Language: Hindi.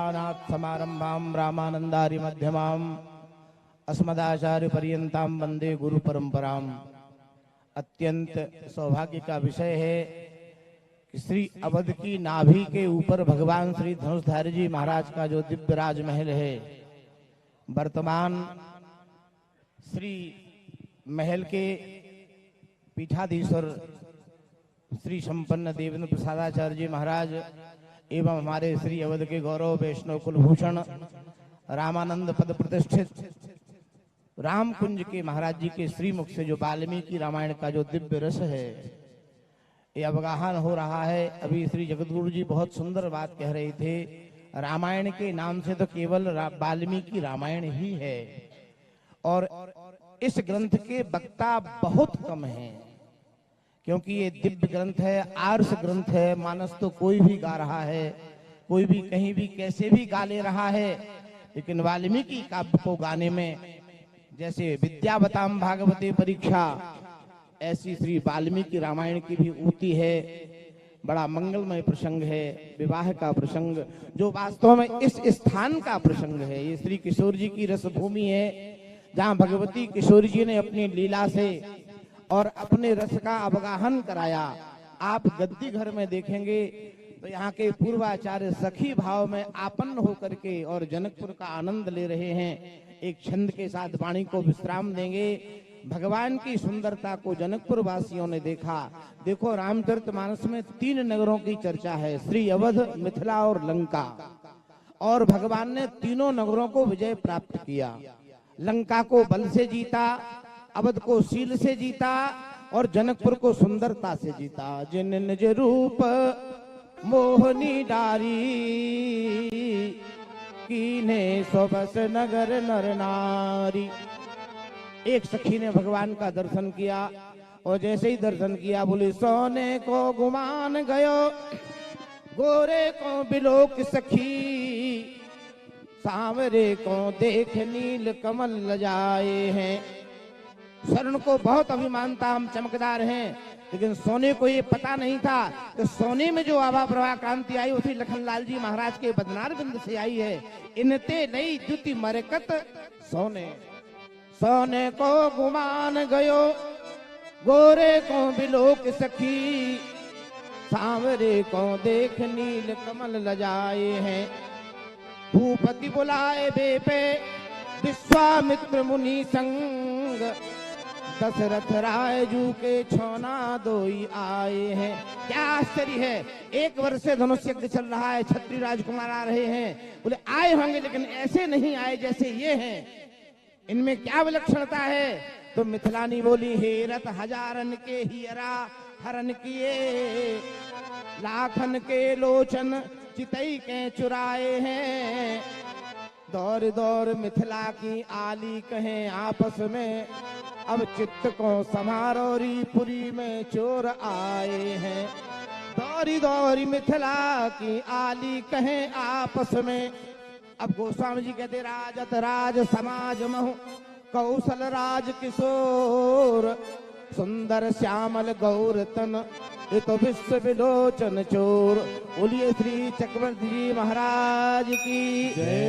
विद्यानाथ समारंभां रामानंदारि मध्यमाम् अस्मदाचार्य पर्यंतां वंदे गुरु परंपराम। अत्यंत सौभाग्य का विषय है कि श्री अवध की नाभि के ऊपर भगवान श्री धनुषधारी जी महाराज का जो दिव्य राजमहल है, वर्तमान श्री महल के पीठाधीश्वर श्री संपन्न देवेंद्र प्रसादाचार्य जी महाराज एवं हमारे श्री अवध के गौरव वैष्णव कुलभूषण रामानंद पद प्रतिष्ठित राम कुंज के महाराज जी के श्रीमुख से जो वाल्मीकि रामायण का जो दिव्य रस है ये अवगाहन हो रहा है। अभी श्री जगतगुरु जी बहुत सुंदर बात कह रहे थे, रामायण के नाम से तो केवल वाल्मीकि रामायण ही है और इस ग्रंथ के वक्ता बहुत कम हैं, क्योंकि ये दिव्य ग्रंथ है, आर्ष ग्रंथ है। मानस तो कोई भी गा रहा है, कोई भी कहीं भी कैसे भी गा ले रहा है, लेकिन वाल्मीकि काव्य को गाने में जैसे विद्यावताम भागवते परीक्षा, ऐसी श्री वाल्मीकि रामायण की भी ऊती है। बड़ा मंगलमय प्रसंग है, विवाह का प्रसंग, जो वास्तव में इस स्थान का प्रसंग है। ये श्री किशोर जी की रसभूमि है, जहाँ भगवती किशोर जी ने अपनी लीला से और अपने रस का अवगाहन कराया। आप गद्दी घर में देखेंगे तो यहाँ के पूर्वाचार्य सखी भाव में आपन्न होकर के और जनकपुर का आनंद ले रहे हैं। एक छंद के साथ वाणी को विश्राम देंगे। भगवान की सुंदरता को जनकपुर वासियों ने देखा। देखो, रामचरितमानस में 3 नगरों की चर्चा है, श्री अवध, मिथिला और लंका, और भगवान ने तीनों नगरों को विजय प्राप्त किया। लंका को बल से जीता, अवध को शील से जीता और जनकपुर को सुंदरता से जीता। जिन निज रूप मोहनी डारी कीने सोबस नगर नर नारी। एक सखी ने भगवान का दर्शन किया और जैसे ही दर्शन किया बोली, सोने को गुमान गयो गोरे को बिलोक सखी, सांवरे को देख नील कमल लजाए हैं। स्वर्ण को बहुत अभिमान था, हम चमकदार हैं, लेकिन सोने को ये पता नहीं था कि सोने में जो आभा प्रभा कांति आई उसी लखनलाल जी महाराज के बदनार बिंद से आई है। इनते नई द्युति मरकत सोने, सोने को गुमान गयो गोरे को बिलोक सखी, सांवरे को देख नील कमल लजाए हैं। भूपति बुलाए बेपे विश्वामित्र मुनि संग, दशरथ राय जू के छोना दोई आए हैं। क्या आश्चर्य है, 1 वर्ष से धनुष यज्ञ चल रहा है, छत्री राजकुमार आ रहे हैं। बोले आए होंगे लेकिन ऐसे नहीं आए जैसे ये हैं, इनमें क्या विलक्षणता है? तो मिथिलानी बोली, हेरत हजारन के हियरा हरन किए, लाखन के लोचन चितई के चुराए हैं। दौर दौर मिथिला की आली कहें आपस में, अब चित्त को समारोरी पुरी में चोर आए हैं। दौरी दौरी मिथिला की आली कहें आपस में। अब गोस्वामी जी कहते, राजत राज समाज महु कौशल राज किशोर, सुंदर श्यामल गौर तन ये तो विश्व विलोचन चोर। बोलिए श्री चक्रवर्ती जी महाराज की जय।